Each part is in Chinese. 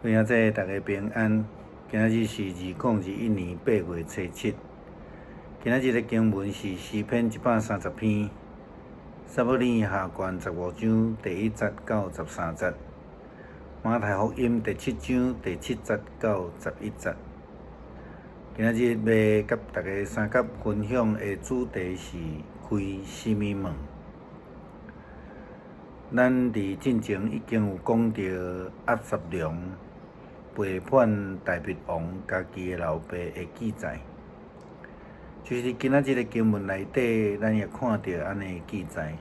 欢迎这大家平安。今仔日是2021年8月初7。今仔日的经文是诗篇130篇，撒母耳下卷15章第1节到13节，马太福音第7章第7节到11节。今仔日要甲大家三角分享的主题是开什么门？咱伫进前已经有讲到押沙龙背叛大鼻王家己的老爸的记载，就是今仔日的经文内底，咱也看到安尼的记载。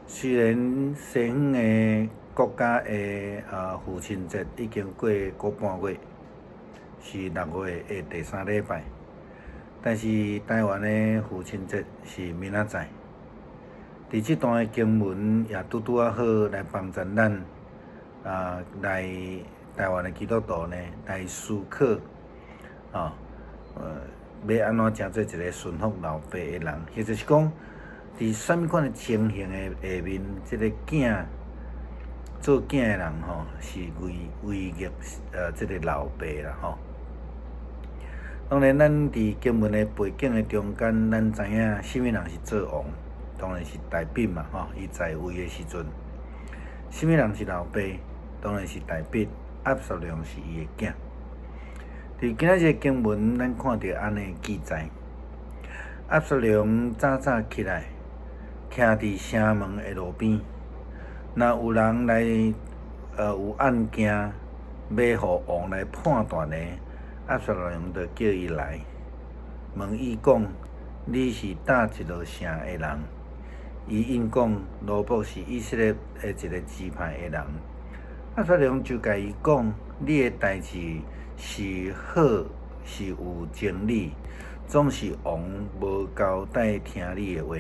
虽然西方的国家的父亲节已经过半月，是6月的第3礼拜，但是台湾的父亲节是明仔载。伫即段的经文也拄啊好来帮助咱来台湾的基督徒呢来思考要安怎成做一个顺服老爸的人，或者是讲伫啥物款的情形的下面，即个做囝的人是违逆即个老爸啦当然，咱伫经文的背景的中间，咱知影什么人是做王。当然是大笔嘛，伊在位的时阵，什么人是老爸？当然是大笔，押沙龙是伊的囝。伫今仔日经文，咱看到安尼记载：押沙龙早起来，徛伫城门的路边，若有人来有案件要互王来判断的，押沙龙就叫伊来，问伊讲：你是倒一落城的人？伊应讲，罗卜是以色列的一个支派的人。押沙龙就甲伊讲：你的代志是好，是有情理，总是王无交代听你的话。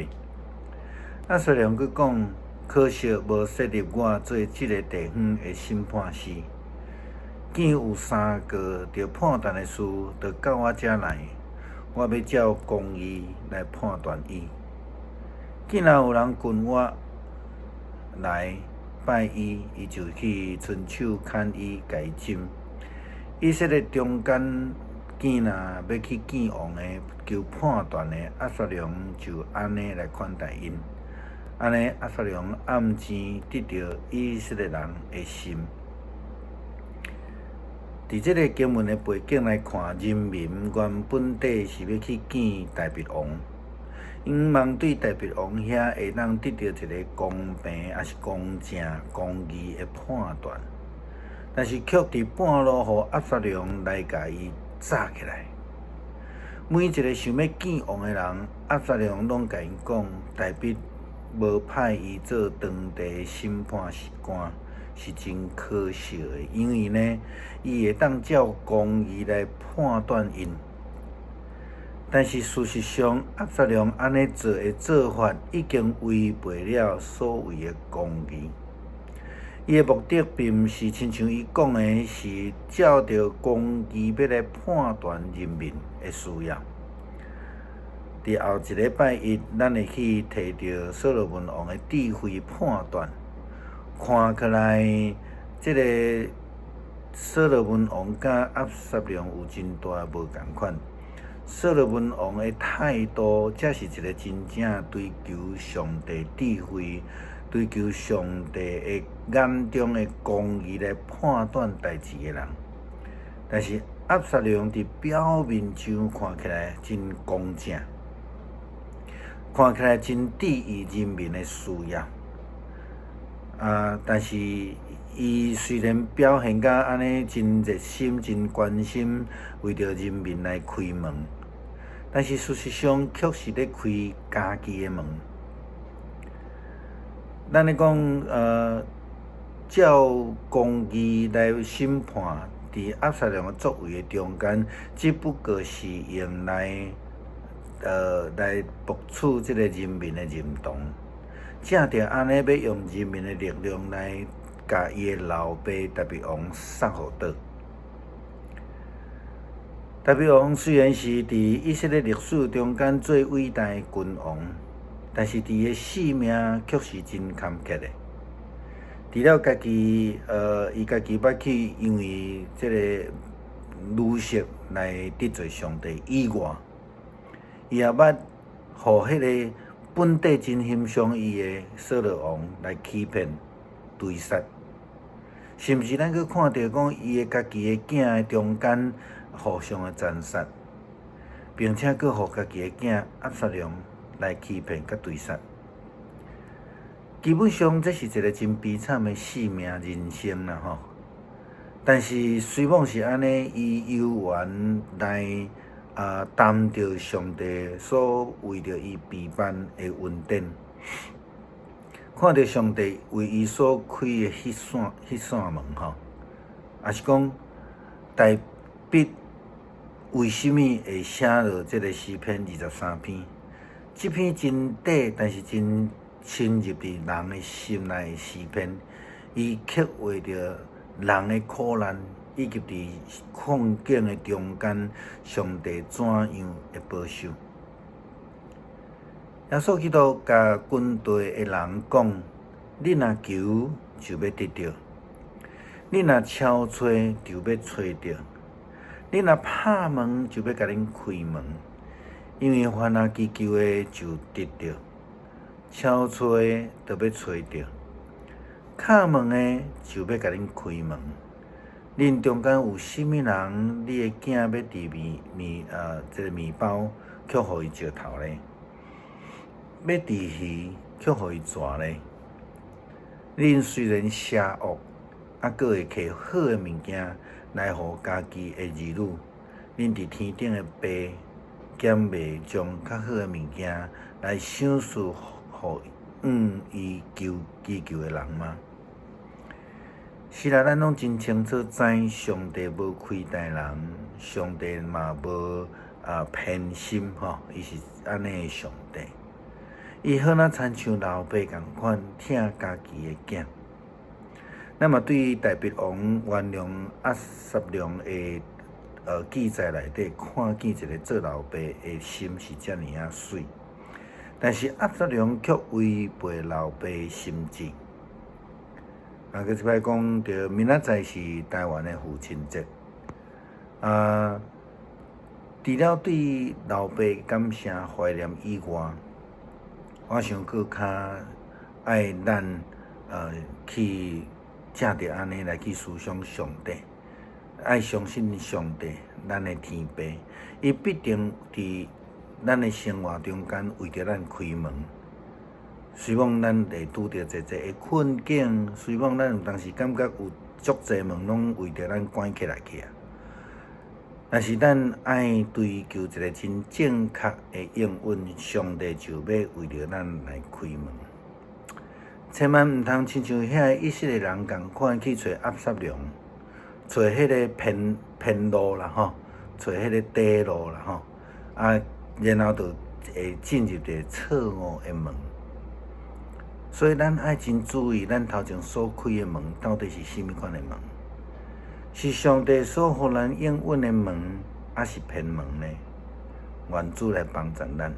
押沙龙佫讲：可惜无设立我做即个地方的审判师。见有3个着判断的事，着到我遮来，我要照公义来判断伊。既然有人跟我来拜伊，伊就去伸手牵伊，甲伊浸。以色列中间见若要去见王的求判断的，押沙龙就安尼来款待因。安尼押沙龙暗前得到以色列人的心。伫即个经文的背景来看，人民原本底是要去见大鼻王。因望对大鼻王遐会当得到一个公平，也是公正、公义的判断，但是却伫半路，互押沙龙来甲伊炸起来。每一个想要见王的人，押沙龙拢甲因讲，大鼻无派伊做当地审判官，是真可惜的，因为呢，伊会当照公义来判断因。但是事实上，押沙龙安尼做的做法已经违背了所谓的公义。伊的目的并毋是亲像伊讲的，是照着公义要来判断人民的需要。伫后一礼拜一，咱会去摕到所罗门王的智慧判断，看起来即个所罗门王甲押沙龙有真大无共款。所罗门王的态度，才是一个真正追求上帝智慧、追求上帝的眼中的公义来判断代志的人。但是押沙龙伫表面上看起来真公正，看起来真注意人民的需要。但是伊虽然表现甲安尼真热心、真关心，为着人民来开门。但是事实上，却是咧开家己的门。咱咧讲，照公义来审判，伫押沙龙的作为的中间，只不过是用来博取即个人民的认同。正着安尼要用人民的力量来甲伊的老爸大鼻王杀互倒。大鼻王虽然是伫以色列历史中间最伟大的君王，但是伫个性命却是真坎坷的。除了家己伊家己捌去因为即个女色来得罪上帝以外，伊也捌互迄个本地真欣赏伊的扫罗王来欺骗、追杀，甚至咱去看到讲伊的家己的囝的中间互相的残杀，并且佫互家己的囝押沙龙来欺骗佮追杀。基本上，这是一个真悲惨的死命人生啦吼。但是虽望是安尼，伊犹原来担着上帝所为着伊备办的恩典，看到上帝为伊所开的迄扇门吼，也是讲大笔为什么会写落这个诗篇23篇？这篇真短，但是真深入伫人的心内的诗篇，伊刻画着人的苦难，以及伫困境的中间，上帝怎样的保守。耶稣基督甲军队的人讲：你若求，就要得到；你若敲吹，就要吹到；你若拍门，就要甲恁开门。因为凡那祈求的，就得到；敲吹，就要吹到；敲门的，就要甲恁开门。恁中间有甚物人，你的囝要伫这个面包，却互伊石头咧？要伫鱼，却互伊蛇咧？恁虽然邪恶，佫会摕好的物件来互家己的儿女，恁伫天顶的爸，减袂将较好的物件来赏赐互伊祈求的人吗？是啦，咱拢真清楚知上帝无亏待人，上帝嘛无偏心吼，伊是安尼的上帝。伊好若亲像老爸共款，疼家己的囝。那么对于大鼻王原谅押沙龙的记载内底，看见一个做老爸的心是遮尔啊水，但是押沙龙却违背老爸的心志。佮即摆讲着明仔载是台湾的父亲节，除了对老爸感谢怀念以外，我想佫较爱咱去正着安尼来去思想上帝，爱相信上帝，咱的天父，伊必定伫咱的生活中间为着咱开门。虽望咱会拄着一的困境，虽望咱有当时感觉有足侪门拢为着咱关起来去啊，但是咱爱追求一个真正确的应允，上帝就要为着咱来开门。千万毋通亲像遐以色列人共款去找押沙龙，找迄个偏路啦吼，找迄个底路啦吼，然后就会进入着错误的门。所以咱爱真注意，咱头前所开的门到底是甚物款的门？是上帝所互咱应允的门，还是偏门呢？愿主来帮助咱。